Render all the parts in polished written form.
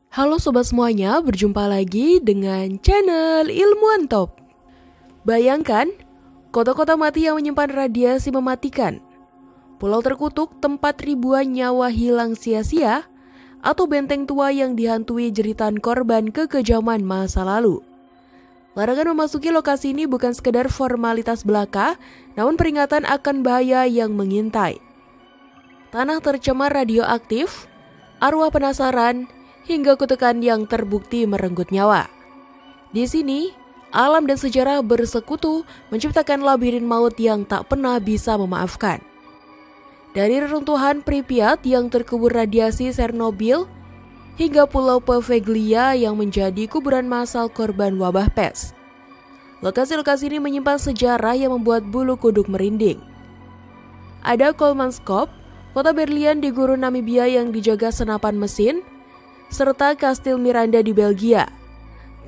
Halo sobat semuanya, berjumpa lagi dengan channel Ilmuwan Top. Bayangkan, kota-kota mati yang menyimpan radiasi mematikan, pulau terkutuk tempat ribuan nyawa hilang sia-sia, atau benteng tua yang dihantui jeritan korban kekejaman masa lalu. Larangan memasuki lokasi ini bukan sekedar formalitas belaka, namun peringatan akan bahaya yang mengintai. Tanah tercemar radioaktif, arwah penasaran, hingga kutukan yang terbukti merenggut nyawa. Di sini, alam dan sejarah bersekutu menciptakan labirin maut yang tak pernah bisa memaafkan. Dari reruntuhan Pripyat yang terkubur radiasi Chernobyl, hingga Pulau Poveglia yang menjadi kuburan massal korban wabah pes. Lokasi-lokasi ini menyimpan sejarah yang membuat bulu kuduk merinding. Ada Kolmanskop, kota Berlian di gurun Namibia yang dijaga senapan mesin, serta Kastil Miranda di Belgia,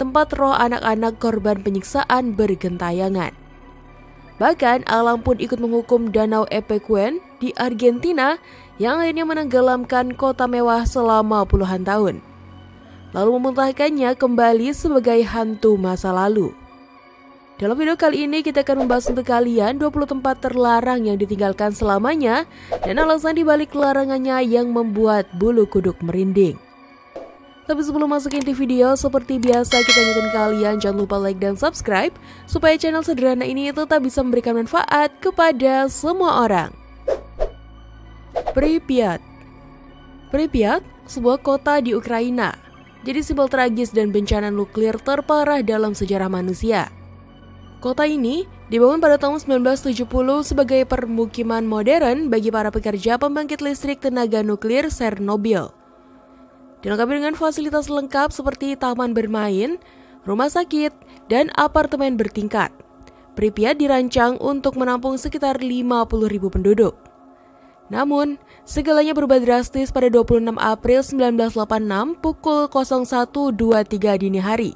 tempat roh anak-anak korban penyiksaan bergentayangan. Bahkan alam pun ikut menghukum Danau Epecuén di Argentina yang akhirnya menenggelamkan kota mewah selama puluhan tahun, lalu memuntahkannya kembali sebagai hantu masa lalu. Dalam video kali ini kita akan membahas untuk kalian 20 tempat terlarang yang ditinggalkan selamanya dan alasan dibalik larangannya yang membuat bulu kuduk merinding. Tapi sebelum masuk inti video, seperti biasa kita ingetin kalian jangan lupa like dan subscribe supaya channel sederhana ini tetap bisa memberikan manfaat kepada semua orang. Pripyat. Pripyat, sebuah kota di Ukraina, jadi simbol tragis dan bencana nuklir terparah dalam sejarah manusia. Kota ini dibangun pada tahun 1970 sebagai permukiman modern bagi para pekerja pembangkit listrik tenaga nuklir Chernobyl. Dilengkapi dengan fasilitas lengkap seperti taman bermain, rumah sakit, dan apartemen bertingkat. Pripyat dirancang untuk menampung sekitar 50.000 penduduk. Namun, segalanya berubah drastis pada 26 April 1986 pukul 01.23 dini hari,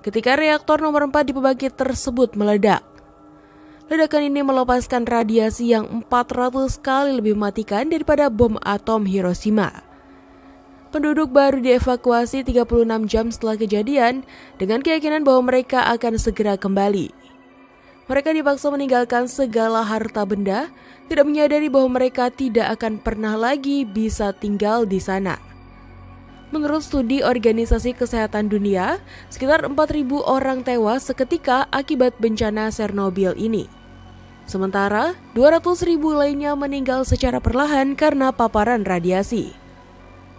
ketika reaktor nomor 4 di pembangkit tersebut meledak. Ledakan ini melepaskan radiasi yang 400 kali lebih mematikan daripada bom atom Hiroshima. Penduduk baru dievakuasi 36 jam setelah kejadian dengan keyakinan bahwa mereka akan segera kembali. Mereka dipaksa meninggalkan segala harta benda, tidak menyadari bahwa mereka tidak akan pernah lagi bisa tinggal di sana. Menurut studi Organisasi Kesehatan Dunia, sekitar 4.000 orang tewas seketika akibat bencana Chernobyl ini. Sementara, 200.000 lainnya meninggal secara perlahan karena paparan radiasi.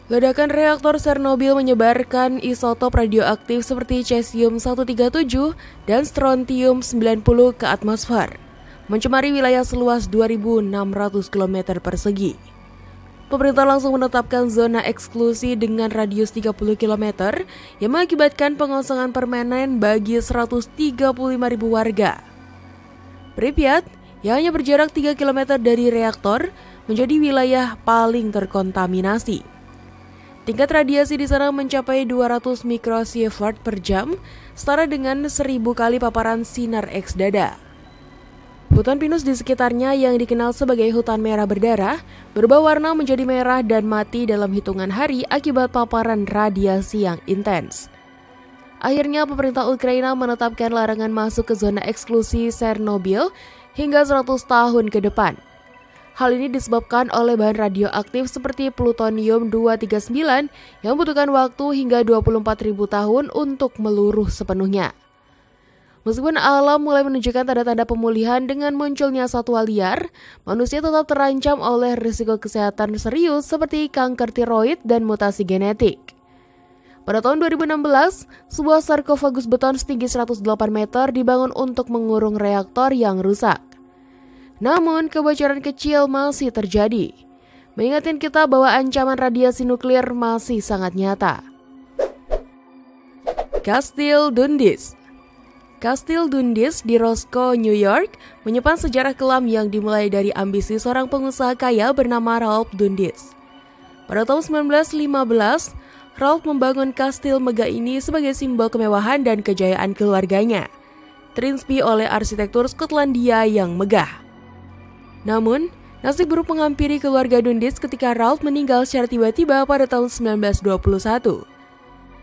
Ledakan reaktor Chernobyl menyebarkan isotop radioaktif seperti cesium-137 dan strontium-90 ke atmosfer, mencemari wilayah seluas 2.600 km persegi. Pemerintah langsung menetapkan zona eksklusi dengan radius 30 km yang mengakibatkan pengosongan permanen bagi 135.000 warga. Pripyat, yang hanya berjarak 3 km dari reaktor, menjadi wilayah paling terkontaminasi. Tingkat radiasi di sana mencapai 200 mikrosievert per jam, setara dengan 1.000 kali paparan sinar X dada. Hutan pinus di sekitarnya yang dikenal sebagai hutan merah berdarah berubah warna menjadi merah dan mati dalam hitungan hari akibat paparan radiasi yang intens. Akhirnya pemerintah Ukraina menetapkan larangan masuk ke zona eksklusi Chernobyl hingga 100 tahun ke depan. Hal ini disebabkan oleh bahan radioaktif seperti plutonium-239 yang membutuhkan waktu hingga 24.000 tahun untuk meluruh sepenuhnya. Meskipun alam mulai menunjukkan tanda-tanda pemulihan dengan munculnya satwa liar, manusia tetap terancam oleh risiko kesehatan serius seperti kanker tiroid dan mutasi genetik. Pada tahun 2016, sebuah sarkofagus beton setinggi 108 meter dibangun untuk mengurung reaktor yang rusak. Namun, kebocoran kecil masih terjadi, mengingatkan kita bahwa ancaman radiasi nuklir masih sangat nyata. Kastil Dundas. Kastil Dundas di Roscoe, New York, menyimpan sejarah kelam yang dimulai dari ambisi seorang pengusaha kaya bernama Ralph Dundas. Pada tahun 1915, Ralph membangun kastil megah ini sebagai simbol kemewahan dan kejayaan keluarganya, terinspirasi oleh arsitektur Skotlandia yang megah. Namun, nasib buruk menghampiri keluarga Dundas ketika Ralph meninggal secara tiba-tiba pada tahun 1921.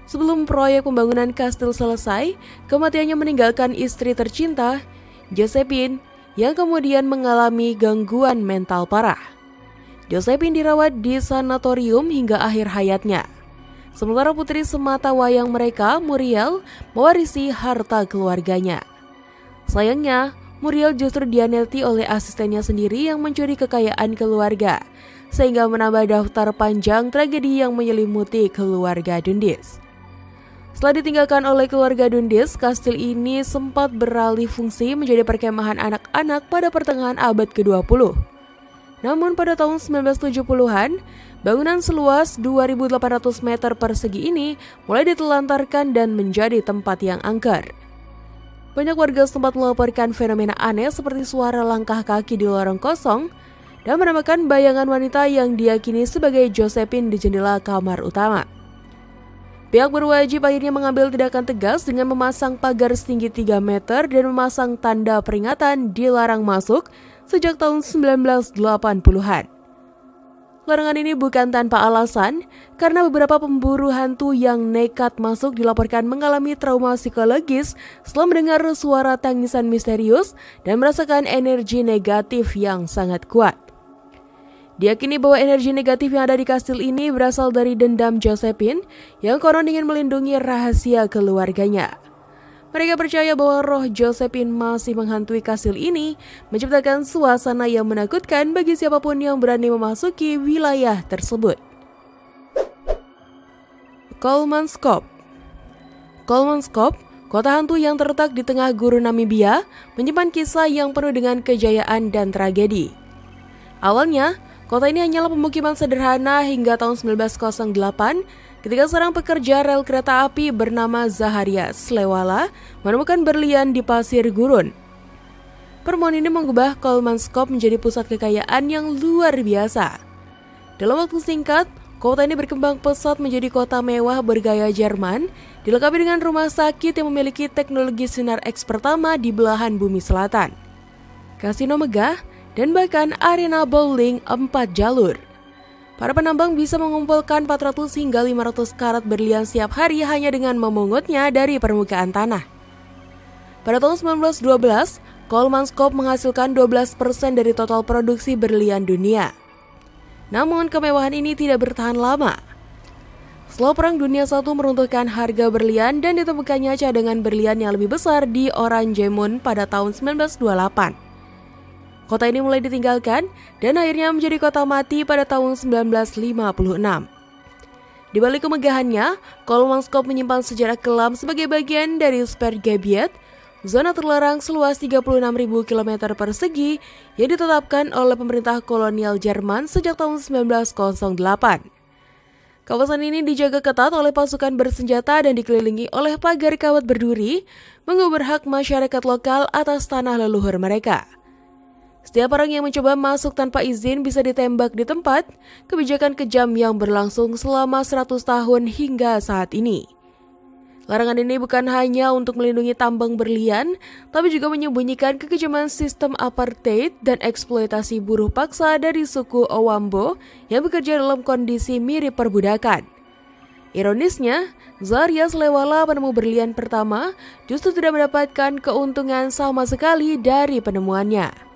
Sebelum proyek pembangunan kastil selesai, kematiannya meninggalkan istri tercinta, Josephine, yang kemudian mengalami gangguan mental parah. Josephine dirawat di sanatorium hingga akhir hayatnya. Sementara putri semata wayang mereka, Muriel, mewarisi harta keluarganya. Sayangnya, Muriel justru dianiati oleh asistennya sendiri yang mencuri kekayaan keluarga, sehingga menambah daftar panjang tragedi yang menyelimuti keluarga Dundies. Setelah ditinggalkan oleh keluarga Dundies, kastil ini sempat beralih fungsi menjadi perkemahan anak-anak pada pertengahan abad ke-20. Namun pada tahun 1970-an, bangunan seluas 2.800 meter persegi ini mulai ditelantarkan dan menjadi tempat yang angker. Banyak warga setempat melaporkan fenomena aneh seperti suara langkah kaki di lorong kosong dan menamakan bayangan wanita yang diyakini sebagai Josephine di jendela kamar utama. Pihak berwajib akhirnya mengambil tindakan tegas dengan memasang pagar setinggi 3 meter dan memasang tanda peringatan dilarang masuk sejak tahun 1980-an. Larangan ini bukan tanpa alasan, karena beberapa pemburu hantu yang nekat masuk dilaporkan mengalami trauma psikologis setelah mendengar suara tangisan misterius dan merasakan energi negatif yang sangat kuat. Diyakini bahwa energi negatif yang ada di kastil ini berasal dari dendam Josephine yang konon ingin melindungi rahasia keluarganya. Mereka percaya bahwa roh Josephine masih menghantui kastil ini, menciptakan suasana yang menakutkan bagi siapapun yang berani memasuki wilayah tersebut. Coleman's Cove. Coleman's Cove, kota hantu yang terletak di tengah gurun Namibia, menyimpan kisah yang penuh dengan kejayaan dan tragedi. Awalnya, kota ini hanyalah pemukiman sederhana hingga tahun 1908 ketika seorang pekerja rel kereta api bernama Zaharia Slewala menemukan berlian di pasir gurun. Penemuan ini mengubah Coleman's Cove menjadi pusat kekayaan yang luar biasa. Dalam waktu singkat, kota ini berkembang pesat menjadi kota mewah bergaya Jerman, dilengkapi dengan rumah sakit yang memiliki teknologi sinar X pertama di belahan bumi selatan, kasino megah, dan bahkan arena bowling 4 jalur. Para penambang bisa mengumpulkan 400 hingga 500 karat berlian setiap hari hanya dengan memungutnya dari permukaan tanah. Pada tahun 1912, Coleman's Cove menghasilkan 12% dari total produksi berlian dunia. Namun kemewahan ini tidak bertahan lama. Setelah Perang Dunia I meruntuhkan harga berlian dan ditemukannya cadangan berlian yang lebih besar di Oranjemund pada tahun 1928. Kota ini mulai ditinggalkan dan akhirnya menjadi kota mati pada tahun 1956. Di balik kemegahannya, Coleman's Cove menyimpan sejarah kelam sebagai bagian dari Sperrgebiet, zona terlarang seluas 36.000 km persegi yang ditetapkan oleh pemerintah kolonial Jerman sejak tahun 1908. Kawasan ini dijaga ketat oleh pasukan bersenjata dan dikelilingi oleh pagar kawat berduri, mengubur hak masyarakat lokal atas tanah leluhur mereka. Setiap orang yang mencoba masuk tanpa izin bisa ditembak di tempat, kebijakan kejam yang berlangsung selama 100 tahun hingga saat ini. Larangan ini bukan hanya untuk melindungi tambang berlian, tapi juga menyembunyikan kekejaman sistem apartheid dan eksploitasi buruh paksa dari suku Owambo yang bekerja dalam kondisi mirip perbudakan. Ironisnya, Zaharia Slewala, penemu berlian pertama, justru tidak mendapatkan keuntungan sama sekali dari penemuannya.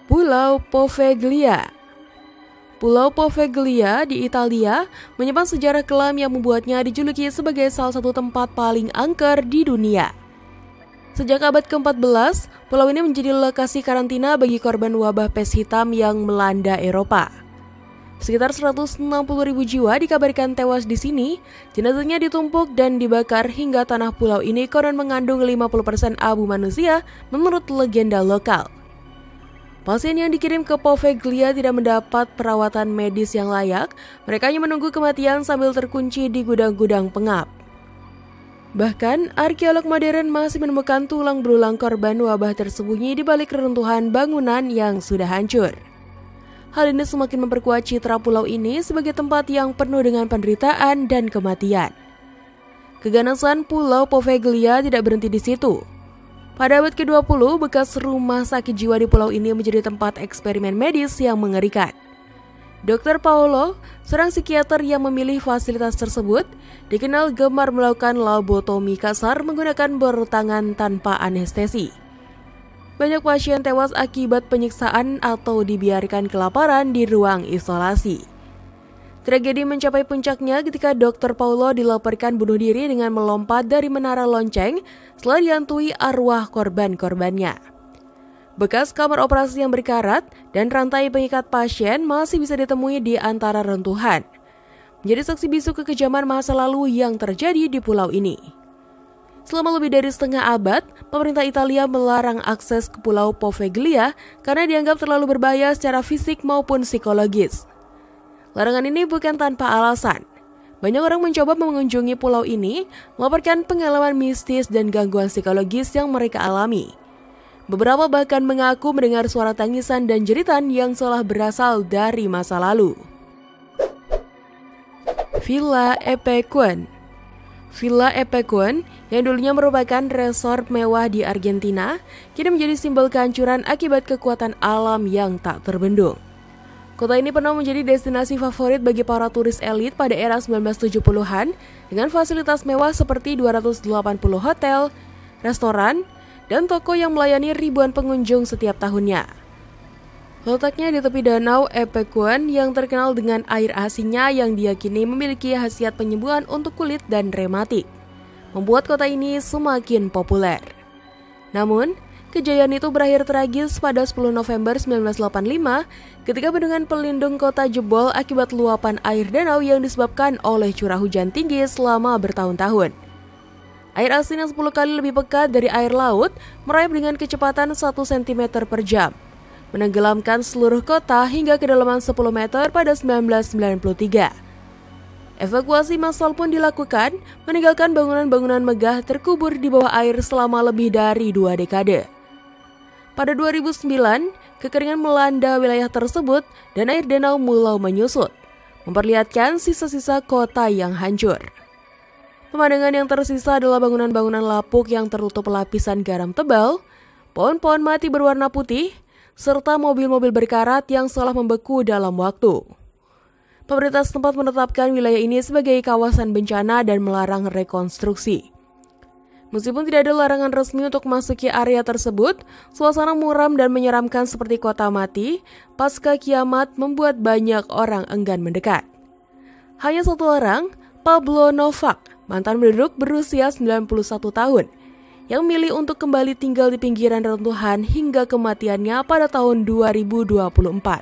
Pulau Poveglia. Pulau Poveglia di Italia menyimpan sejarah kelam yang membuatnya dijuluki sebagai salah satu tempat paling angker di dunia. Sejak abad ke-14, pulau ini menjadi lokasi karantina bagi korban wabah pes hitam yang melanda Eropa. Sekitar 160.000 jiwa dikabarkan tewas di sini, jenazahnya ditumpuk dan dibakar hingga tanah pulau ini konon mengandung 50% abu manusia menurut legenda lokal. Pasien yang dikirim ke Poveglia tidak mendapat perawatan medis yang layak, mereka hanya menunggu kematian sambil terkunci di gudang-gudang pengap. Bahkan, arkeolog modern masih menemukan tulang belulang korban wabah tersembunyi di balik reruntuhan bangunan yang sudah hancur. Hal ini semakin memperkuat citra pulau ini sebagai tempat yang penuh dengan penderitaan dan kematian. Keganasan Pulau Poveglia tidak berhenti di situ. Pada abad ke-20, bekas rumah sakit jiwa di pulau ini menjadi tempat eksperimen medis yang mengerikan. Dr. Paulo, seorang psikiater yang memilih fasilitas tersebut, dikenal gemar melakukan lobotomi kasar menggunakan tangan tanpa anestesi. Banyak pasien tewas akibat penyiksaan atau dibiarkan kelaparan di ruang isolasi. Tragedi mencapai puncaknya ketika Dr. Paulo dilaporkan bunuh diri dengan melompat dari menara lonceng setelah dihantui arwah korban-korbannya. Bekas kamar operasi yang berkarat dan rantai pengikat pasien masih bisa ditemui di antara reruntuhan. Menjadi saksi bisu kekejaman masa lalu yang terjadi di pulau ini. Selama lebih dari setengah abad, pemerintah Italia melarang akses ke Pulau Poveglia karena dianggap terlalu berbahaya secara fisik maupun psikologis. Larangan ini bukan tanpa alasan. Banyak orang mencoba mengunjungi pulau ini, melaporkan pengalaman mistis dan gangguan psikologis yang mereka alami. Beberapa bahkan mengaku mendengar suara tangisan dan jeritan yang seolah berasal dari masa lalu. Villa Epecuén. Villa Epecuén yang dulunya merupakan resort mewah di Argentina, kini menjadi simbol kehancuran akibat kekuatan alam yang tak terbendung. Kota ini pernah menjadi destinasi favorit bagi para turis elit pada era 1970-an dengan fasilitas mewah seperti 280 hotel, restoran, dan toko yang melayani ribuan pengunjung setiap tahunnya. Letaknya di tepi danau Epecuén yang terkenal dengan air asinnya yang diyakini memiliki khasiat penyembuhan untuk kulit dan rematik, membuat kota ini semakin populer. Namun, kejayaan itu berakhir tragis pada 10 November 1985 ketika bendungan pelindung kota jebol akibat luapan air danau yang disebabkan oleh curah hujan tinggi selama bertahun-tahun. Air asin yang 10 kali lebih pekat dari air laut merayap dengan kecepatan 1 cm per jam, menenggelamkan seluruh kota hingga kedalaman 10 meter pada 1993. Evakuasi massal pun dilakukan, meninggalkan bangunan-bangunan megah terkubur di bawah air selama lebih dari 2 dekade. Pada 2009, kekeringan melanda wilayah tersebut dan air danau mulai menyusut, memperlihatkan sisa-sisa kota yang hancur. Pemandangan yang tersisa adalah bangunan-bangunan lapuk yang tertutup lapisan garam tebal, pohon-pohon mati berwarna putih, serta mobil-mobil berkarat yang seolah membeku dalam waktu. Pemerintah setempat menetapkan wilayah ini sebagai kawasan bencana dan melarang rekonstruksi. Meskipun tidak ada larangan resmi untuk memasuki area tersebut, suasana muram dan menyeramkan seperti kota mati pasca kiamat membuat banyak orang enggan mendekat. Hanya satu orang, Pablo Novak, mantan penduduk berusia 91 tahun, yang memilih untuk kembali tinggal di pinggiran reruntuhan hingga kematiannya pada tahun 2024.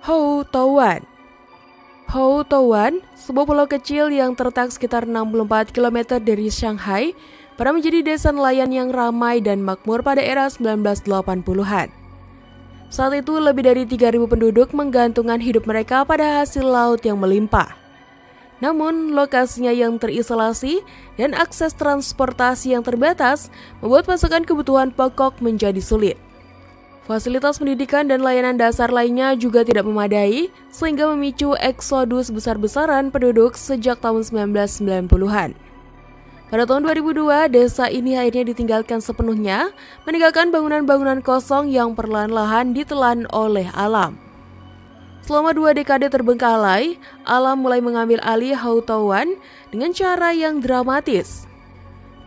Hou Touwan. Hou Touwan, sebuah pulau kecil yang terletak sekitar 64 km dari Shanghai, pernah menjadi desa nelayan yang ramai dan makmur pada era 1980-an. Saat itu lebih dari 3.000 penduduk menggantungkan hidup mereka pada hasil laut yang melimpah. Namun, lokasinya yang terisolasi dan akses transportasi yang terbatas membuat pasokan kebutuhan pokok menjadi sulit. Fasilitas pendidikan dan layanan dasar lainnya juga tidak memadai, sehingga memicu eksodus besar-besaran penduduk sejak tahun 1990-an. Pada tahun 2002, desa ini akhirnya ditinggalkan sepenuhnya, meninggalkan bangunan-bangunan kosong yang perlahan-lahan ditelan oleh alam. Selama 2 dekade terbengkalai, alam mulai mengambil alih Hou Touwan dengan cara yang dramatis.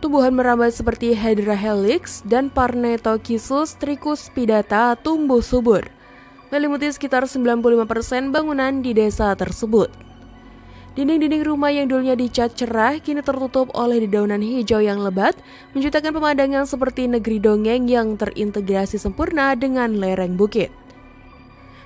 Tumbuhan merambat seperti Hydra helix dan Parnethochus tricuspidata tumbuh subur, meliputi sekitar 95% bangunan di desa tersebut. Dinding-dinding rumah yang dulunya dicat cerah kini tertutup oleh dedaunan hijau yang lebat, menciptakan pemandangan seperti negeri dongeng yang terintegrasi sempurna dengan lereng bukit.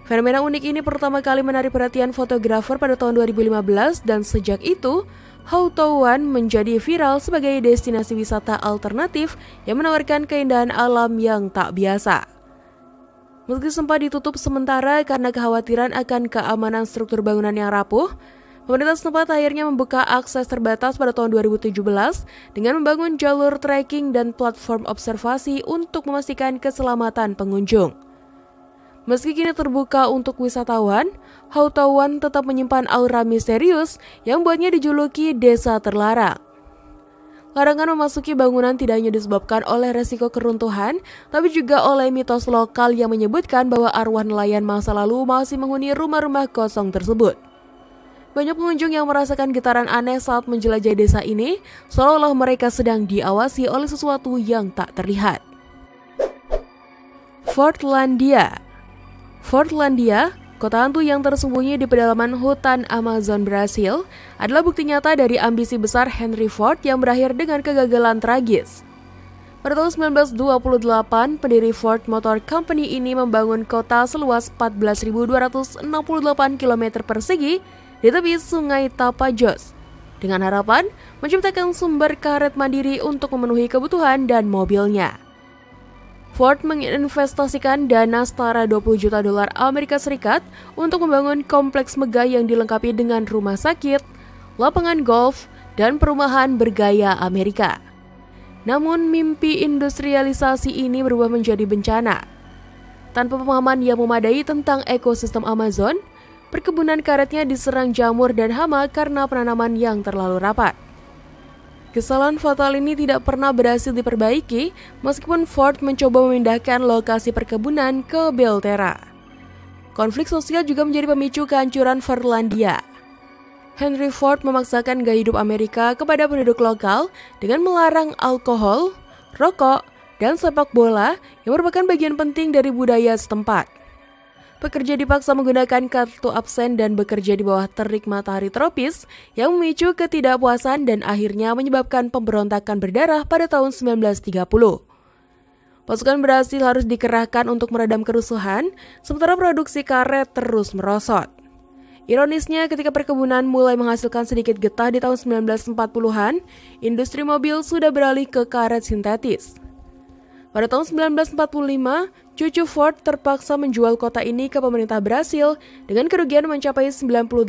Fenomena unik ini pertama kali menarik perhatian fotografer pada tahun 2015 dan sejak itu, Hou Touwan menjadi viral sebagai destinasi wisata alternatif yang menawarkan keindahan alam yang tak biasa. Meski sempat ditutup sementara karena kekhawatiran akan keamanan struktur bangunan yang rapuh, pemerintah setempat akhirnya membuka akses terbatas pada tahun 2017 dengan membangun jalur trekking dan platform observasi untuk memastikan keselamatan pengunjung. Meski kini terbuka untuk wisatawan, Hou Touwan tetap menyimpan aura misterius yang membuatnya dijuluki desa terlarang. Larangan memasuki bangunan tidak hanya disebabkan oleh resiko keruntuhan, tapi juga oleh mitos lokal yang menyebutkan bahwa arwah nelayan masa lalu masih menghuni rumah-rumah kosong tersebut. Banyak pengunjung yang merasakan getaran aneh saat menjelajahi desa ini, seolah-olah mereka sedang diawasi oleh sesuatu yang tak terlihat. Fortlandia. Fortlandia, kota hantu yang tersembunyi di pedalaman hutan Amazon Brasil, adalah bukti nyata dari ambisi besar Henry Ford yang berakhir dengan kegagalan tragis. Pada tahun 1928, pendiri Ford Motor Company ini membangun kota seluas 14.268 km persegi di tepi sungai Tapajos, dengan harapan menciptakan sumber karet mandiri untuk memenuhi kebutuhan dan mobilnya. Ford menginvestasikan dana setara 20 juta dolar Amerika Serikat untuk membangun kompleks megah yang dilengkapi dengan rumah sakit, lapangan golf, dan perumahan bergaya Amerika. Namun mimpi industrialisasi ini berubah menjadi bencana. Tanpa pemahaman yang memadai tentang ekosistem Amazon, perkebunan karetnya diserang jamur dan hama karena penanaman yang terlalu rapat. Kesalahan fatal ini tidak pernah berhasil diperbaiki meskipun Ford mencoba memindahkan lokasi perkebunan ke Belterra. Konflik sosial juga menjadi pemicu kehancuran Fortlandia. Henry Ford memaksakan gaya hidup Amerika kepada penduduk lokal dengan melarang alkohol, rokok, dan sepak bola yang merupakan bagian penting dari budaya setempat. Pekerja dipaksa menggunakan kartu absen dan bekerja di bawah terik matahari tropis yang memicu ketidakpuasan dan akhirnya menyebabkan pemberontakan berdarah pada tahun 1930. Pasukan berhasil harus dikerahkan untuk meredam kerusuhan, sementara produksi karet terus merosot. Ironisnya, ketika perkebunan mulai menghasilkan sedikit getah di tahun 1940-an, industri mobil sudah beralih ke karet sintetis. Pada tahun 1945, cucu Ford terpaksa menjual kota ini ke pemerintah Brasil dengan kerugian mencapai 98%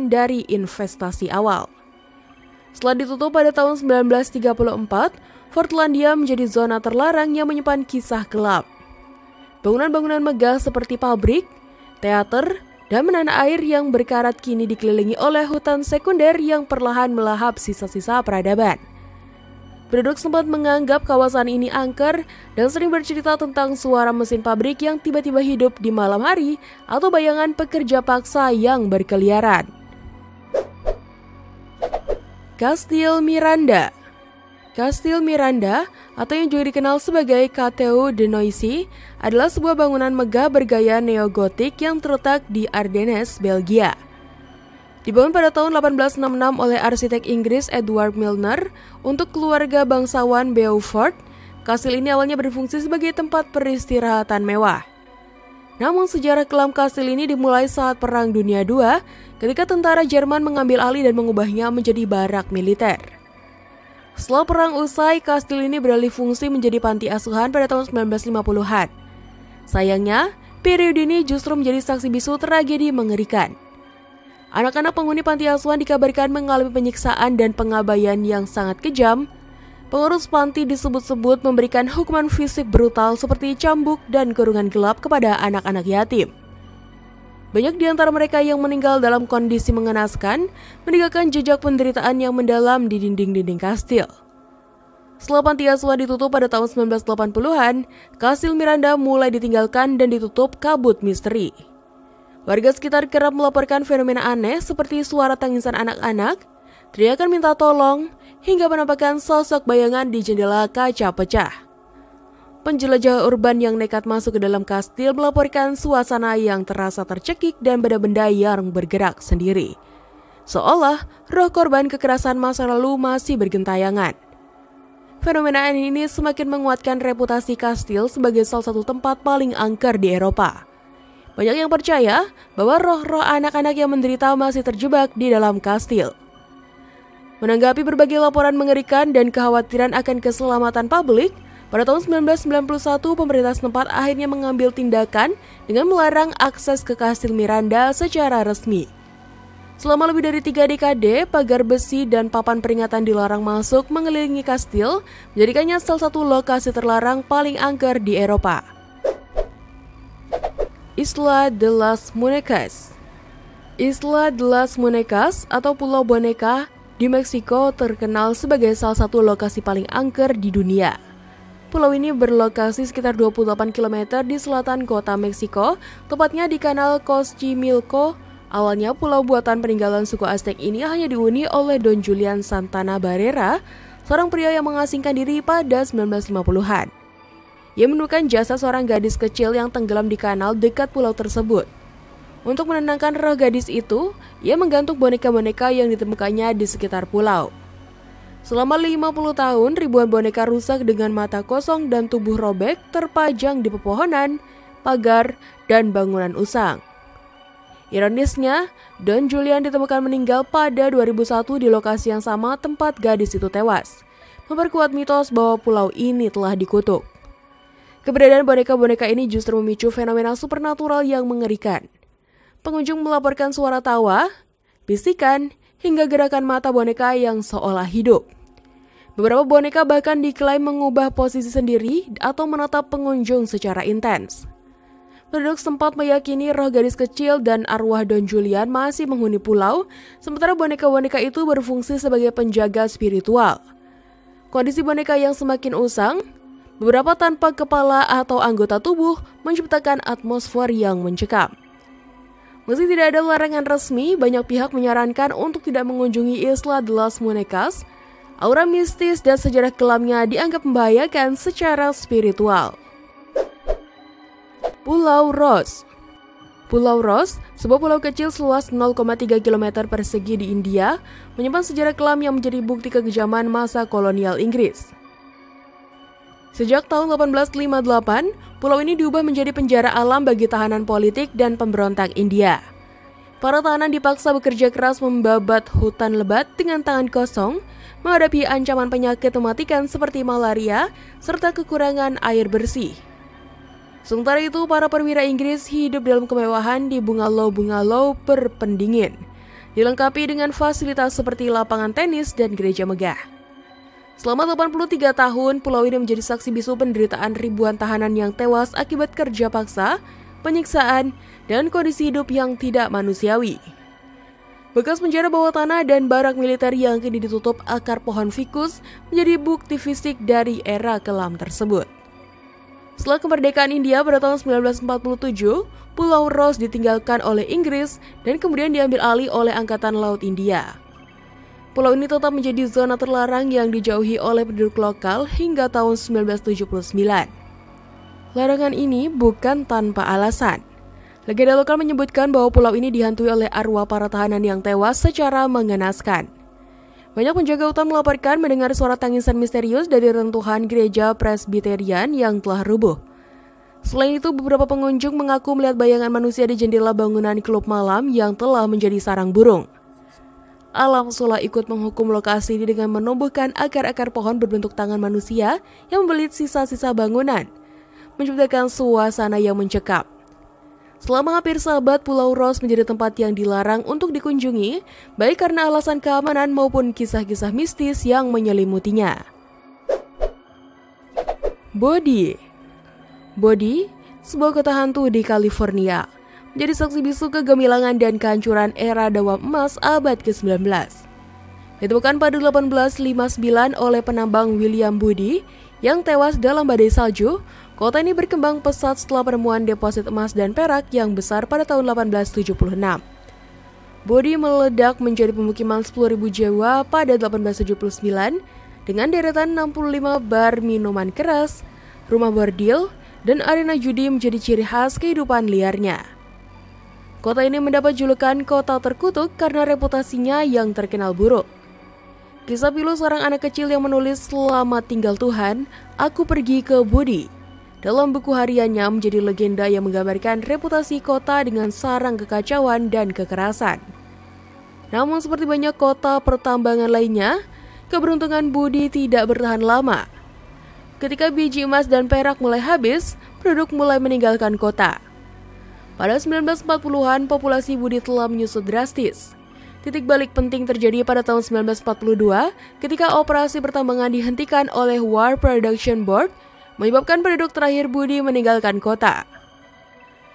dari investasi awal. Setelah ditutup pada tahun 1934, Fortlandia menjadi zona terlarang yang menyimpan kisah gelap. Bangunan-bangunan megah seperti pabrik, teater, dan menara air yang berkarat kini dikelilingi oleh hutan sekunder yang perlahan melahap sisa-sisa peradaban. Penduduk sempat menganggap kawasan ini angker dan sering bercerita tentang suara mesin pabrik yang tiba-tiba hidup di malam hari atau bayangan pekerja paksa yang berkeliaran. Kastil Miranda. Kastil Miranda, atau yang juga dikenal sebagai Château de Noisy, adalah sebuah bangunan megah bergaya neogotik yang terletak di Ardennes, Belgia. Dibangun pada tahun 1866 oleh arsitek Inggris Edward Milner untuk keluarga bangsawan Beaufort, kastil ini awalnya berfungsi sebagai tempat peristirahatan mewah. Namun sejarah kelam kastil ini dimulai saat Perang Dunia II ketika tentara Jerman mengambil alih dan mengubahnya menjadi barak militer. Setelah perang usai, kastil ini beralih fungsi menjadi panti asuhan pada tahun 1950-an. Sayangnya, periode ini justru menjadi saksi bisu tragedi mengerikan. Anak-anak penghuni panti asuhan dikabarkan mengalami penyiksaan dan pengabaian yang sangat kejam. Pengurus panti disebut-sebut memberikan hukuman fisik brutal seperti cambuk dan kurungan gelap kepada anak-anak yatim. Banyak di antara mereka yang meninggal dalam kondisi mengenaskan, meninggalkan jejak penderitaan yang mendalam di dinding-dinding kastil. Setelah panti asuhan ditutup pada tahun 1980-an, Kastil Miranda mulai ditinggalkan dan ditutup kabut misteri. Warga sekitar kerap melaporkan fenomena aneh seperti suara tangisan anak-anak, teriakan minta tolong, hingga penampakan sosok bayangan di jendela kaca pecah. Penjelajah urban yang nekat masuk ke dalam kastil melaporkan suasana yang terasa tercekik dan benda-benda yang bergerak sendiri. Seolah roh korban kekerasan masa lalu masih bergentayangan. Fenomena ini semakin menguatkan reputasi kastil sebagai salah satu tempat paling angker di Eropa. Banyak yang percaya bahwa roh-roh anak-anak yang menderita masih terjebak di dalam kastil. Menanggapi berbagai laporan mengerikan dan kekhawatiran akan keselamatan publik, pada tahun 1991 pemerintah setempat akhirnya mengambil tindakan dengan melarang akses ke Kastil Miranda secara resmi. Selama lebih dari 3 dekade, pagar besi dan papan peringatan dilarang masuk mengelilingi kastil, menjadikannya salah satu lokasi terlarang paling angker di Eropa. Isla de las Muñecas. Isla de las Muñecas atau Pulau Boneka di Meksiko terkenal sebagai salah satu lokasi paling angker di dunia. Pulau ini berlokasi sekitar 28 km di selatan kota Meksiko, tepatnya di Kanal Xochimilco. Awalnya pulau buatan peninggalan suku Aztec ini hanya dihuni oleh Don Julian Santana Barrera, seorang pria yang mengasingkan diri pada 1950-an. Ia menemukan jasad seorang gadis kecil yang tenggelam di kanal dekat pulau tersebut. Untuk menenangkan roh gadis itu, ia menggantung boneka-boneka yang ditemukannya di sekitar pulau. Selama 50 tahun, ribuan boneka rusak dengan mata kosong dan tubuh robek terpajang di pepohonan, pagar, dan bangunan usang. Ironisnya, Don Julian ditemukan meninggal pada 2001 di lokasi yang sama tempat gadis itu tewas, memperkuat mitos bahwa pulau ini telah dikutuk. Keberadaan boneka-boneka ini justru memicu fenomena supernatural yang mengerikan. Pengunjung melaporkan suara tawa, bisikan, hingga gerakan mata boneka yang seolah hidup. Beberapa boneka bahkan diklaim mengubah posisi sendiri atau menatap pengunjung secara intens. Penduduk sempat meyakini roh gadis kecil dan arwah Don Julian masih menghuni pulau, sementara boneka-boneka itu berfungsi sebagai penjaga spiritual. Kondisi boneka yang semakin usang, beberapa tanpa kepala atau anggota tubuh, menciptakan atmosfer yang mencekam. Meski tidak ada larangan resmi, banyak pihak menyarankan untuk tidak mengunjungi Isla de las Muñecas. Aura mistis dan sejarah kelamnya dianggap membahayakan secara spiritual. Pulau Ross. Pulau Ross, sebuah pulau kecil seluas 0,3 km persegi di India, menyimpan sejarah kelam yang menjadi bukti kekejaman masa kolonial Inggris. Sejak tahun 1858, pulau ini diubah menjadi penjara alam bagi tahanan politik dan pemberontak India. Para tahanan dipaksa bekerja keras membabat hutan lebat dengan tangan kosong, menghadapi ancaman penyakit mematikan seperti malaria, serta kekurangan air bersih. Sementara itu, para perwira Inggris hidup dalam kemewahan di bungalow-bungalow berpendingin, dilengkapi dengan fasilitas seperti lapangan tenis dan gereja megah. Selama 83 tahun, pulau ini menjadi saksi bisu penderitaan ribuan tahanan yang tewas akibat kerja paksa, penyiksaan, dan kondisi hidup yang tidak manusiawi. Bekas penjara bawah tanah dan barak militer yang kini ditutup akar pohon fikus menjadi bukti fisik dari era kelam tersebut. Setelah kemerdekaan India pada tahun 1947, Pulau Ross ditinggalkan oleh Inggris dan kemudian diambil alih oleh Angkatan Laut India. Pulau ini tetap menjadi zona terlarang yang dijauhi oleh penduduk lokal hingga tahun 1979. Larangan ini bukan tanpa alasan. Legenda lokal menyebutkan bahwa pulau ini dihantui oleh arwah para tahanan yang tewas secara mengenaskan. Banyak penjaga hutan melaporkan mendengar suara tangisan misterius dari reruntuhan gereja Presbyterian yang telah rubuh. Selain itu, beberapa pengunjung mengaku melihat bayangan manusia di jendela bangunan klub malam yang telah menjadi sarang burung. Alam Sula ikut menghukum lokasi ini dengan menumbuhkan akar-akar pohon berbentuk tangan manusia yang membelit sisa-sisa bangunan, menciptakan suasana yang mencekam. Selama hampir seabad, Pulau Ross menjadi tempat yang dilarang untuk dikunjungi, baik karena alasan keamanan maupun kisah-kisah mistis yang menyelimutinya. Bodhi, sebuah kota hantu di California, menjadi saksi bisu kegemilangan dan kehancuran era Dewa Emas abad ke-19. Ditemukan pada 1859 oleh penambang William Bodhi yang tewas dalam badai salju. Kota ini berkembang pesat setelah penemuan deposit emas dan perak yang besar pada tahun 1876. Bodhi meledak menjadi pemukiman 10.000 jiwa pada 1879 dengan deretan 65 bar minuman keras, rumah bordil, dan arena judi menjadi ciri khas kehidupan liarnya. Kota ini mendapat julukan kota terkutuk karena reputasinya yang terkenal buruk. Kisah pilu seorang anak kecil yang menulis "Selamat tinggal Tuhan, aku pergi ke Bodhi" dalam buku hariannya menjadi legenda yang menggambarkan reputasi kota dengan sarang kekacauan dan kekerasan. Namun seperti banyak kota pertambangan lainnya, keberuntungan Bodhi tidak bertahan lama. Ketika biji emas dan perak mulai habis, penduduk mulai meninggalkan kota. Pada 1940-an, populasi Bodhi telah menyusut drastis. Titik balik penting terjadi pada tahun 1942 ketika operasi pertambangan dihentikan oleh War Production Board, menyebabkan penduduk terakhir Bodhi meninggalkan kota.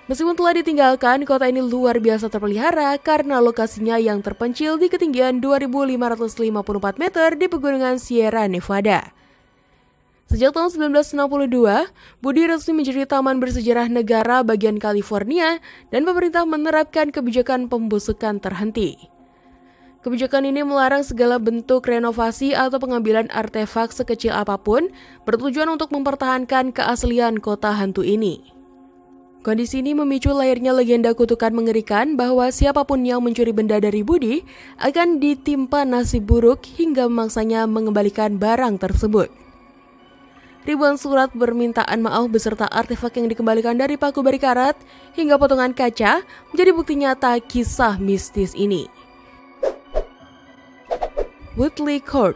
Meskipun telah ditinggalkan, kota ini luar biasa terpelihara karena lokasinya yang terpencil di ketinggian 2.554 meter di pegunungan Sierra Nevada. Sejak tahun 1962, Budi resmi menjadi taman bersejarah negara bagian California dan pemerintah menerapkan kebijakan pembusukan terhenti. Kebijakan ini melarang segala bentuk renovasi atau pengambilan artefak sekecil apapun bertujuan untuk mempertahankan keaslian kota hantu ini. Kondisi ini memicu lahirnya legenda kutukan mengerikan bahwa siapapun yang mencuri benda dari Budi akan ditimpa nasib buruk hingga memaksanya mengembalikan barang tersebut. Ribuan surat permintaan maaf beserta artefak yang dikembalikan dari paku barikarat hingga potongan kaca menjadi bukti nyata kisah mistis ini. Whitley Court.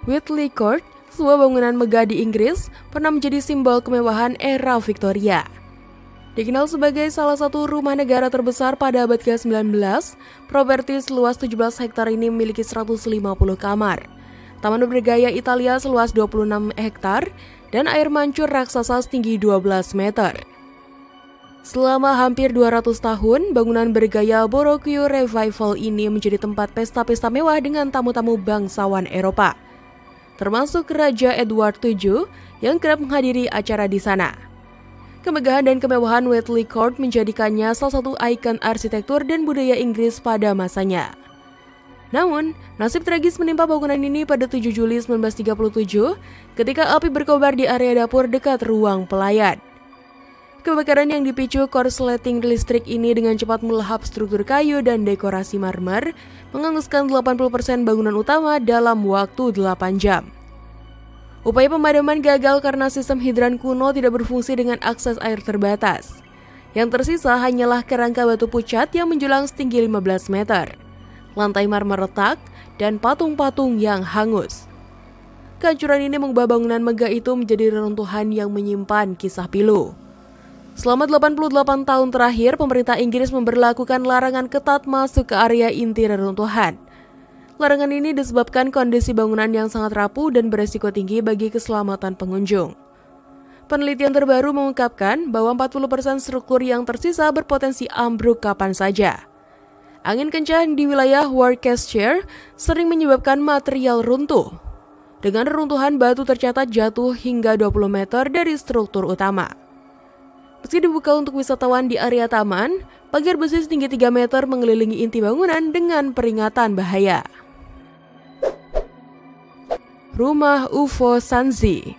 Whitley Court, sebuah bangunan megah di Inggris, pernah menjadi simbol kemewahan era Victoria. Dikenal sebagai salah satu rumah negara terbesar pada abad ke-19, properti seluas 17 hektar ini memiliki 150 kamar, taman bergaya Italia seluas 26 hektar, dan air mancur raksasa setinggi 12 meter. Selama hampir 200 tahun, bangunan bergaya Baroque Revival ini menjadi tempat pesta-pesta mewah dengan tamu-tamu bangsawan Eropa, termasuk Raja Edward VII yang kerap menghadiri acara di sana. Kemegahan dan kemewahan Whitley Court menjadikannya salah satu ikon arsitektur dan budaya Inggris pada masanya. Namun, nasib tragis menimpa bangunan ini pada 7 Juli 1937 ketika api berkobar di area dapur dekat ruang pelayan. Kebakaran yang dipicu korsleting listrik ini dengan cepat melahap struktur kayu dan dekorasi marmer, menghanguskan 80% bangunan utama dalam waktu 8 jam. Upaya pemadaman gagal karena sistem hidran kuno tidak berfungsi dengan akses air terbatas. Yang tersisa hanyalah kerangka batu pucat yang menjulang setinggi 15 meter, lantai marmer retak, dan patung-patung yang hangus. Kehancuran ini mengubah bangunan megah itu menjadi reruntuhan yang menyimpan kisah pilu. Selama 88 tahun terakhir, pemerintah Inggris memberlakukan larangan ketat masuk ke area inti reruntuhan. Larangan ini disebabkan kondisi bangunan yang sangat rapuh dan beresiko tinggi bagi keselamatan pengunjung. Penelitian terbaru mengungkapkan bahwa 40% struktur yang tersisa berpotensi ambruk kapan saja. Angin kencang di wilayah Worcestershire sering menyebabkan material runtuh. Dengan reruntuhan, batu tercatat jatuh hingga 20 meter dari struktur utama. Meski dibuka untuk wisatawan di area taman, pagar besi setinggi 3 meter mengelilingi inti bangunan dengan peringatan bahaya. Rumah UFO Sanzi.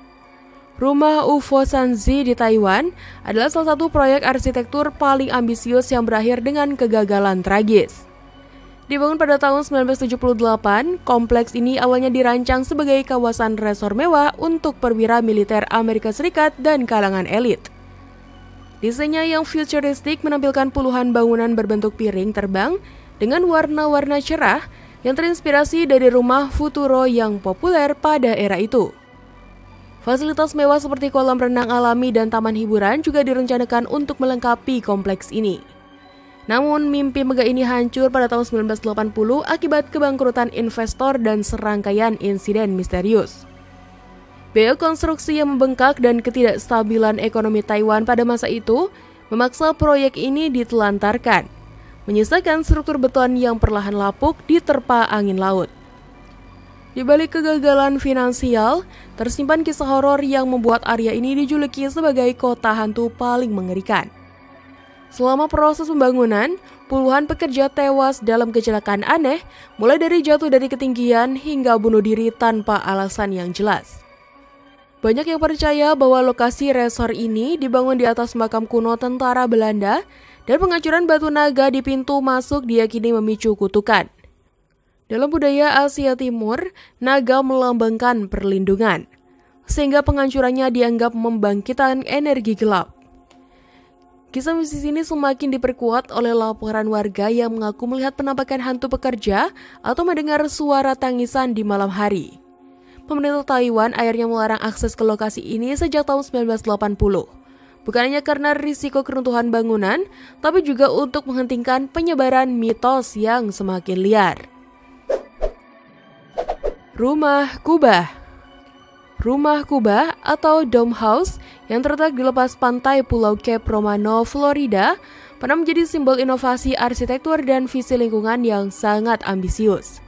Rumah UFO Sanzi di Taiwan adalah salah satu proyek arsitektur paling ambisius yang berakhir dengan kegagalan tragis. Dibangun pada tahun 1978, kompleks ini awalnya dirancang sebagai kawasan resor mewah untuk perwira militer Amerika Serikat dan kalangan elit. Desainnya yang futuristik menampilkan puluhan bangunan berbentuk piring terbang dengan warna-warna cerah yang terinspirasi dari rumah Futuro yang populer pada era itu. Fasilitas mewah seperti kolam renang alami dan taman hiburan juga direncanakan untuk melengkapi kompleks ini. Namun, mimpi megah ini hancur pada tahun 1980 akibat kebangkrutan investor dan serangkaian insiden misterius. Biaya konstruksi yang membengkak dan ketidakstabilan ekonomi Taiwan pada masa itu memaksa proyek ini ditelantarkan, menyisakan struktur beton yang perlahan lapuk diterpa angin laut. Di balik kegagalan finansial, tersimpan kisah horor yang membuat area ini dijuluki sebagai kota hantu paling mengerikan. Selama proses pembangunan, puluhan pekerja tewas dalam kecelakaan aneh, mulai dari jatuh dari ketinggian hingga bunuh diri tanpa alasan yang jelas. Banyak yang percaya bahwa lokasi resor ini dibangun di atas makam kuno tentara Belanda dan penghancuran batu naga di pintu masuk diyakini memicu kutukan. Dalam budaya Asia Timur, naga melambangkan perlindungan, sehingga penghancurannya dianggap membangkitkan energi gelap. Kisah mistis ini semakin diperkuat oleh laporan warga yang mengaku melihat penampakan hantu pekerja atau mendengar suara tangisan di malam hari. Pemerintah Taiwan akhirnya melarang akses ke lokasi ini sejak tahun 1980. Bukan hanya karena risiko keruntuhan bangunan, tapi juga untuk menghentikan penyebaran mitos yang semakin liar. Rumah Kubah. Rumah Kubah atau Dome House yang terletak di lepas pantai Pulau Cape Romano, Florida, pernah menjadi simbol inovasi arsitektur dan visi lingkungan yang sangat ambisius.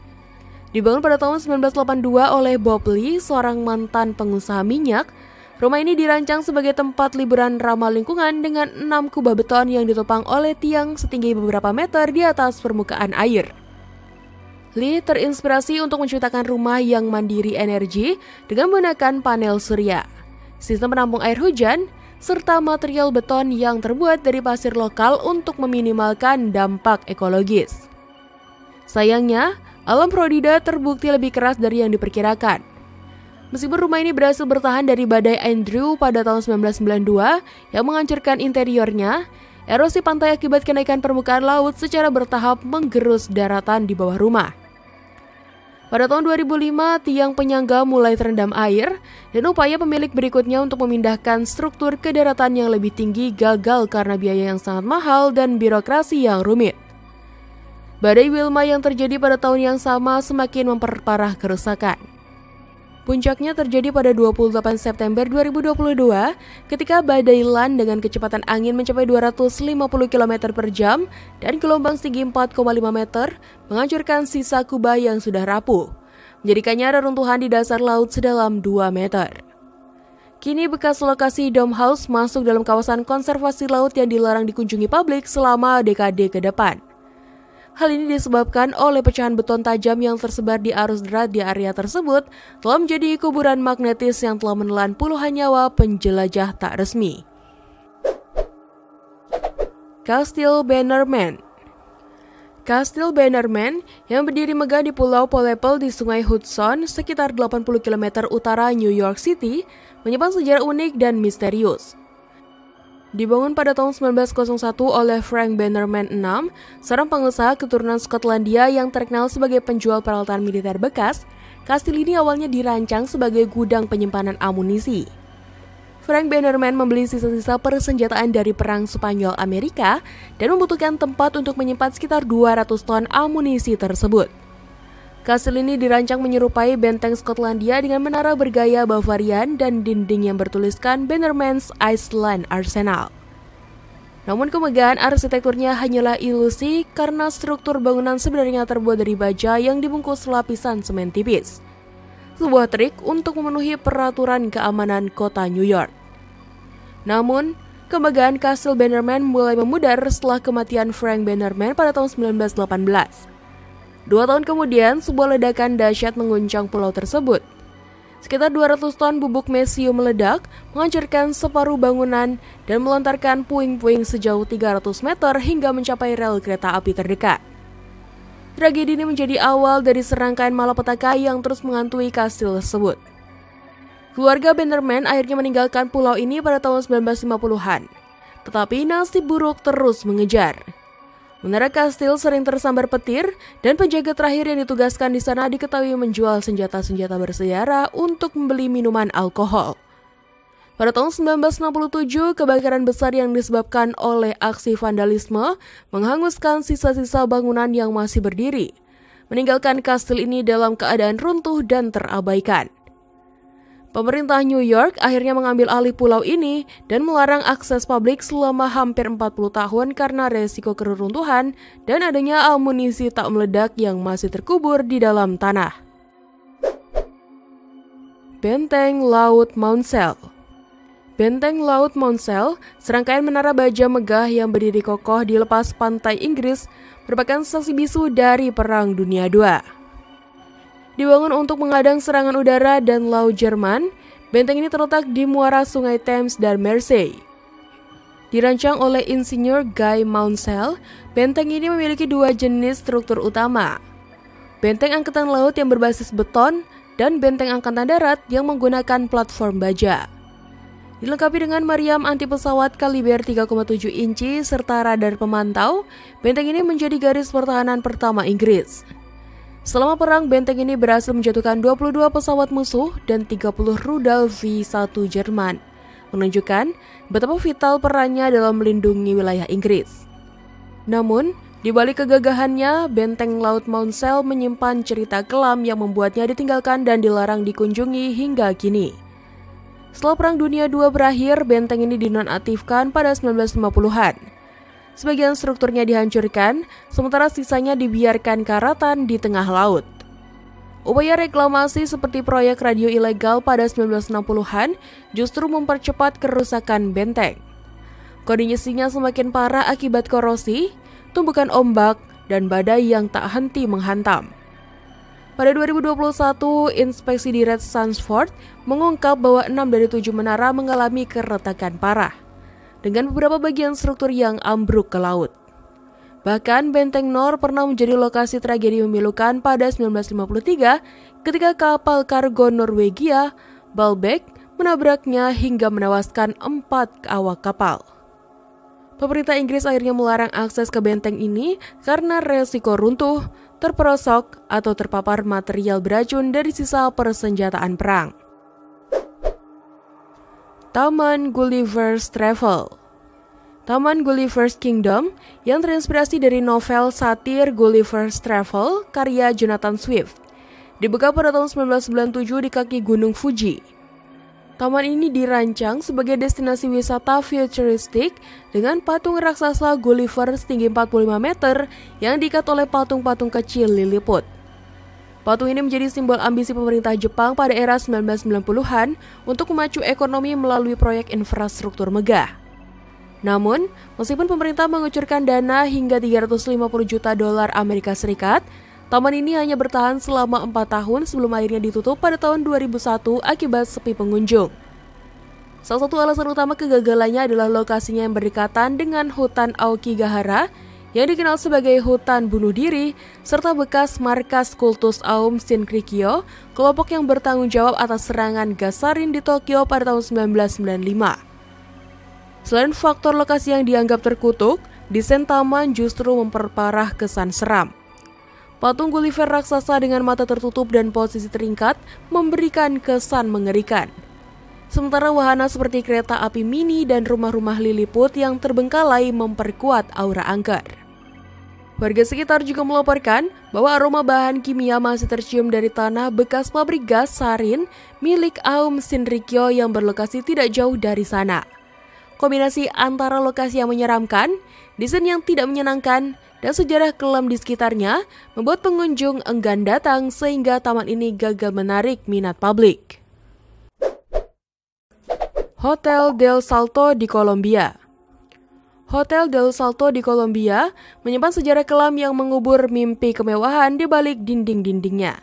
Dibangun pada tahun 1982 oleh Bob Lee, seorang mantan pengusaha minyak, rumah ini dirancang sebagai tempat liburan ramah lingkungan dengan 6 kubah beton yang ditopang oleh tiang setinggi beberapa meter di atas permukaan air. Lee terinspirasi untuk menciptakan rumah yang mandiri energi dengan menggunakan panel surya, sistem penampung air hujan, serta material beton yang terbuat dari pasir lokal untuk meminimalkan dampak ekologis. Sayangnya, alam Florida terbukti lebih keras dari yang diperkirakan. Meskipun rumah ini berhasil bertahan dari badai Andrew pada tahun 1992 yang menghancurkan interiornya, erosi pantai akibat kenaikan permukaan laut secara bertahap menggerus daratan di bawah rumah. Pada tahun 2005, tiang penyangga mulai terendam air dan upaya pemilik berikutnya untuk memindahkan struktur ke daratan yang lebih tinggi gagal karena biaya yang sangat mahal dan birokrasi yang rumit. Badai Wilma yang terjadi pada tahun yang sama semakin memperparah kerusakan. Puncaknya terjadi pada 28 September 2022 ketika badai Lan dengan kecepatan angin mencapai 250 km per jam dan gelombang setinggi 4,5 meter menghancurkan sisa kubah yang sudah rapuh, menjadikannya reruntuhan di dasar laut sedalam 2 meter. Kini bekas lokasi Dome House masuk dalam kawasan konservasi laut yang dilarang dikunjungi publik selama dekade ke depan. Hal ini disebabkan oleh pecahan beton tajam yang tersebar di arus deras di area tersebut telah menjadi kuburan magnetis yang telah menelan puluhan nyawa penjelajah tak resmi. Kastil Bannerman. Kastil Bannerman yang berdiri megah di Pulau Polepel di Sungai Hudson sekitar 80 km utara New York City menyimpan sejarah unik dan misterius. Dibangun pada tahun 1901 oleh Frank Bannerman VI, seorang pengusaha keturunan Skotlandia yang terkenal sebagai penjual peralatan militer bekas, kastil ini awalnya dirancang sebagai gudang penyimpanan amunisi. Frank Bannerman membeli sisa-sisa persenjataan dari Perang Spanyol Amerika dan membutuhkan tempat untuk menyimpan sekitar 200 ton amunisi tersebut. Kastil ini dirancang menyerupai benteng Skotlandia dengan menara bergaya Bavarian dan dinding yang bertuliskan Bannerman's Iceland Arsenal. Namun kemegahan arsitekturnya hanyalah ilusi karena struktur bangunan sebenarnya terbuat dari baja yang dibungkus lapisan semen tipis. Sebuah trik untuk memenuhi peraturan keamanan kota New York. Namun, kemegahan Kastil Bannerman mulai memudar setelah kematian Frank Bannerman pada tahun 1918. 2 tahun kemudian, sebuah ledakan dahsyat mengguncang pulau tersebut. Sekitar 200 ton bubuk mesium meledak, menghancurkan separuh bangunan dan melontarkan puing-puing sejauh 300 meter hingga mencapai rel kereta api terdekat. Tragedi ini menjadi awal dari serangkaian malapetaka yang terus menghantui kastil tersebut. Keluarga Bannerman akhirnya meninggalkan pulau ini pada tahun 1950-an, tetapi nasib buruk terus mengejar. Menara kastil sering tersambar petir dan penjaga terakhir yang ditugaskan di sana diketahui menjual senjata-senjata bersejarah untuk membeli minuman alkohol. Pada tahun 1967, kebakaran besar yang disebabkan oleh aksi vandalisme menghanguskan sisa-sisa bangunan yang masih berdiri, meninggalkan kastil ini dalam keadaan runtuh dan terabaikan. Pemerintah New York akhirnya mengambil alih pulau ini dan melarang akses publik selama hampir 40 tahun karena resiko keruntuhan dan adanya amunisi tak meledak yang masih terkubur di dalam tanah. Benteng Laut Maunsell. Benteng Laut Maunsell, serangkaian menara baja megah yang berdiri kokoh di lepas pantai Inggris, merupakan saksi bisu dari Perang Dunia II. Dibangun untuk menghadang serangan udara dan laut Jerman, benteng ini terletak di muara Sungai Thames dan Mersey. Dirancang oleh Insinyur Guy Maunsell, benteng ini memiliki 2 jenis struktur utama. Benteng angkatan laut yang berbasis beton dan benteng angkatan darat yang menggunakan platform baja. Dilengkapi dengan meriam anti pesawat kaliber 3,7 inci serta radar pemantau, benteng ini menjadi garis pertahanan pertama Inggris. Selama perang, benteng ini berhasil menjatuhkan 22 pesawat musuh dan 30 rudal V1 Jerman, menunjukkan betapa vital perannya dalam melindungi wilayah Inggris. Namun, di balik kegagahannya, benteng Laut Maunsell menyimpan cerita kelam yang membuatnya ditinggalkan dan dilarang dikunjungi hingga kini. Setelah Perang Dunia II berakhir, benteng ini dinonaktifkan pada 1950-an. Sebagian strukturnya dihancurkan, sementara sisanya dibiarkan karatan di tengah laut. Upaya reklamasi seperti proyek radio ilegal pada 1960-an justru mempercepat kerusakan benteng. Kondisinya semakin parah akibat korosi, tumbukan ombak, dan badai yang tak henti menghantam. Pada 2021, inspeksi di Red Sandsford mengungkap bahwa 6 dari 7 menara mengalami keretakan parah, dengan beberapa bagian struktur yang ambruk ke laut. Bahkan Benteng Nor pernah menjadi lokasi tragedi memilukan pada 1953 ketika kapal kargo Norwegia, Baalbek, menabraknya hingga menewaskan 4 awak kapal. Pemerintah Inggris akhirnya melarang akses ke benteng ini karena resiko runtuh, terperosok, atau terpapar material beracun dari sisa persenjataan perang. Taman Gulliver's Travel. Taman Gulliver's Kingdom yang terinspirasi dari novel satir Gulliver's Travel karya Jonathan Swift dibuka pada tahun 1997 di kaki Gunung Fuji. Taman ini dirancang sebagai destinasi wisata futuristik dengan patung raksasa Gulliver setinggi 45 meter yang diikat oleh patung-patung kecil Lilliput. Patung ini menjadi simbol ambisi pemerintah Jepang pada era 1990-an untuk memacu ekonomi melalui proyek infrastruktur megah. Namun, meskipun pemerintah mengucurkan dana hingga 350 juta dolar Amerika Serikat, taman ini hanya bertahan selama 4 tahun sebelum akhirnya ditutup pada tahun 2001 akibat sepi pengunjung. Salah satu alasan utama kegagalannya adalah lokasinya yang berdekatan dengan hutan Aokigahara yang dikenal sebagai hutan bunuh diri, serta bekas markas kultus Aum Shinrikyo, kelompok yang bertanggung jawab atas serangan gas sarin di Tokyo pada tahun 1995. Selain faktor lokasi yang dianggap terkutuk, desain taman justru memperparah kesan seram. Patung Gulliver raksasa dengan mata tertutup dan posisi teringkat memberikan kesan mengerikan. Sementara wahana seperti kereta api mini dan rumah-rumah Lilliput yang terbengkalai memperkuat aura angker. Warga sekitar juga melaporkan bahwa aroma bahan kimia masih tercium dari tanah bekas pabrik gas sarin milik Aum Shinrikyo yang berlokasi tidak jauh dari sana. Kombinasi antara lokasi yang menyeramkan, desain yang tidak menyenangkan, dan sejarah kelam di sekitarnya membuat pengunjung enggan datang sehingga taman ini gagal menarik minat publik. Hotel Del Salto di Kolombia. Hotel Del Salto di Kolombia menyimpan sejarah kelam yang mengubur mimpi kemewahan di balik dinding-dindingnya.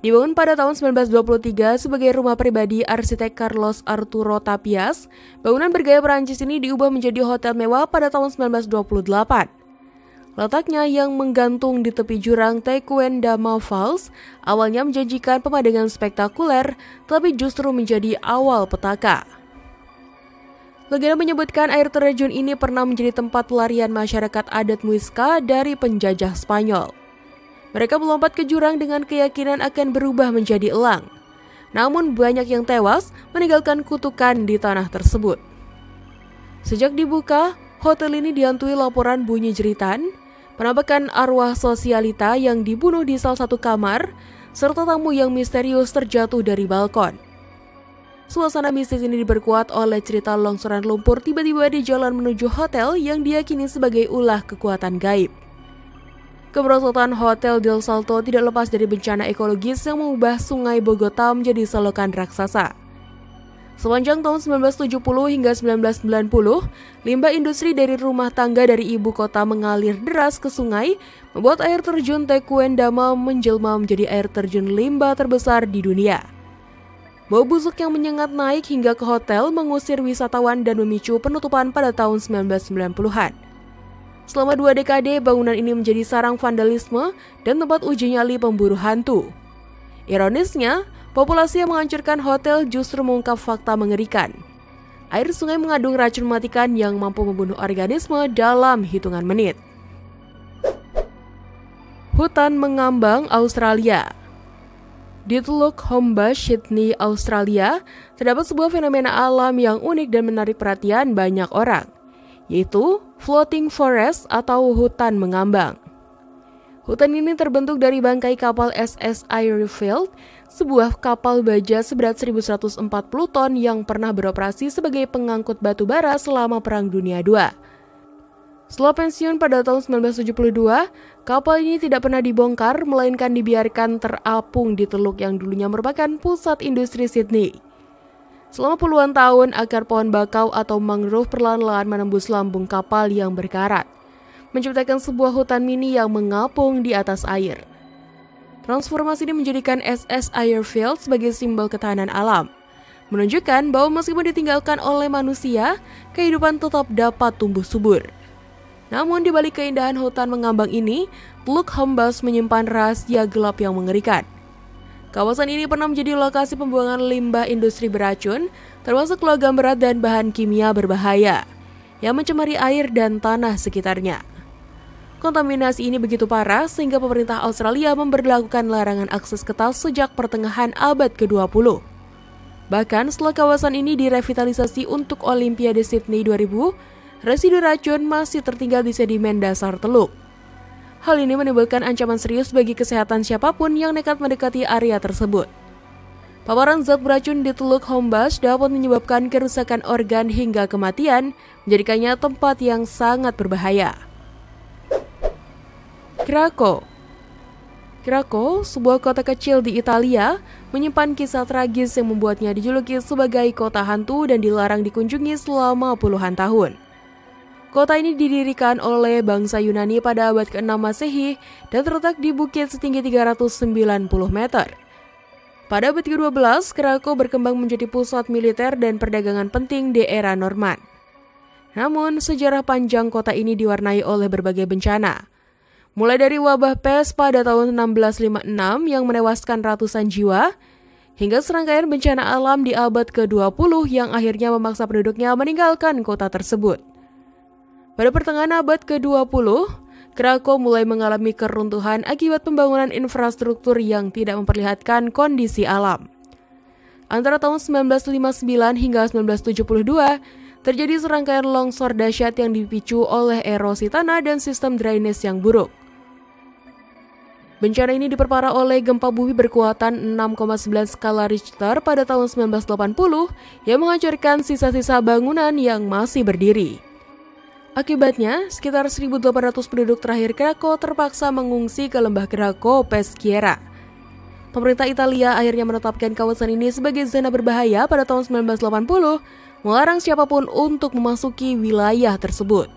Dibangun pada tahun 1923 sebagai rumah pribadi arsitek Carlos Arturo Tapias, bangunan bergaya Perancis ini diubah menjadi hotel mewah pada tahun 1928. Letaknya yang menggantung di tepi jurang Tequendama Falls awalnya menjanjikan pemandangan spektakuler, tapi justru menjadi awal petaka. Legenda menyebutkan air terjun ini pernah menjadi tempat pelarian masyarakat adat Muisca dari penjajah Spanyol. Mereka melompat ke jurang dengan keyakinan akan berubah menjadi elang. Namun banyak yang tewas meninggalkan kutukan di tanah tersebut. Sejak dibuka, hotel ini dihantui laporan bunyi jeritan, penampakan arwah sosialita yang dibunuh di salah satu kamar, serta tamu yang misterius terjatuh dari balkon. Suasana mistis ini diperkuat oleh cerita longsoran lumpur tiba-tiba di jalan menuju hotel yang diyakini sebagai ulah kekuatan gaib. Kemerosotan Hotel Del Salto tidak lepas dari bencana ekologis yang mengubah sungai Bogota menjadi selokan raksasa. Sepanjang tahun 1970 hingga 1990, limbah industri dari rumah tangga dari ibu kota mengalir deras ke sungai, membuat air terjun Tequendama menjelma menjadi air terjun limbah terbesar di dunia. Bau busuk yang menyengat naik hingga ke hotel mengusir wisatawan dan memicu penutupan pada tahun 1990-an. Selama 2 dekade, bangunan ini menjadi sarang vandalisme dan tempat uji nyali pemburu hantu. Ironisnya, populasi yang menghancurkan hotel justru mengungkap fakta mengerikan. Air sungai mengandung racun mematikan yang mampu membunuh organisme dalam hitungan menit. Hutan mengambang Australia. Di Teluk Hombash, Sydney, Australia, terdapat sebuah fenomena alam yang unik dan menarik perhatian banyak orang, yaitu floating forest atau hutan mengambang. Hutan ini terbentuk dari bangkai kapal SS Iroquois, sebuah kapal baja seberat 1.140 ton yang pernah beroperasi sebagai pengangkut batu bara selama Perang Dunia II. Setelah pensiun pada tahun 1972, kapal ini tidak pernah dibongkar, melainkan dibiarkan terapung di teluk yang dulunya merupakan pusat industri Sydney. Selama puluhan tahun, akar pohon bakau atau mangrove perlahan-lahan menembus lambung kapal yang berkarat, menciptakan sebuah hutan mini yang mengapung di atas air. Transformasi ini menjadikan SS Iroquois sebagai simbol ketahanan alam, menunjukkan bahwa meskipun ditinggalkan oleh manusia, kehidupan tetap dapat tumbuh subur. Namun di balik keindahan hutan mengambang ini, Teluk Hombas menyimpan rahasia gelap yang mengerikan. Kawasan ini pernah menjadi lokasi pembuangan limbah industri beracun, termasuk logam berat dan bahan kimia berbahaya, yang mencemari air dan tanah sekitarnya. Kontaminasi ini begitu parah sehingga pemerintah Australia memberlakukan larangan akses ketat sejak pertengahan abad ke-20. Bahkan setelah kawasan ini direvitalisasi untuk Olimpiade Sydney 2000, residu racun masih tertinggal di sedimen dasar teluk. Hal ini menimbulkan ancaman serius bagi kesehatan siapapun yang nekat mendekati area tersebut. Paparan zat beracun di Teluk Hombas dapat menyebabkan kerusakan organ hingga kematian, menjadikannya tempat yang sangat berbahaya. Krakow, sebuah kota kecil di Italia, menyimpan kisah tragis yang membuatnya dijuluki sebagai kota hantu dan dilarang dikunjungi selama puluhan tahun. Kota ini didirikan oleh bangsa Yunani pada abad ke-6 Masehi dan terletak di bukit setinggi 390 meter. Pada abad ke-12, Krakow berkembang menjadi pusat militer dan perdagangan penting di era Norman. Namun, sejarah panjang kota ini diwarnai oleh berbagai bencana. Mulai dari wabah pes pada tahun 1656 yang menewaskan ratusan jiwa, hingga serangkaian bencana alam di abad ke-20 yang akhirnya memaksa penduduknya meninggalkan kota tersebut. Pada pertengahan abad ke-20, Krakow mulai mengalami keruntuhan akibat pembangunan infrastruktur yang tidak memperlihatkan kondisi alam. Antara tahun 1959 hingga 1972, terjadi serangkaian longsor dahsyat yang dipicu oleh erosi tanah dan sistem drainase yang buruk. Bencana ini diperparah oleh gempa bumi berkekuatan 6,9 skala Richter pada tahun 1980 yang menghancurkan sisa-sisa bangunan yang masih berdiri. Akibatnya, sekitar 1.800 penduduk terakhir Krakow terpaksa mengungsi ke lembah Krakow Peschiera. Pemerintah Italia akhirnya menetapkan kawasan ini sebagai zona berbahaya pada tahun 1980, melarang siapapun untuk memasuki wilayah tersebut.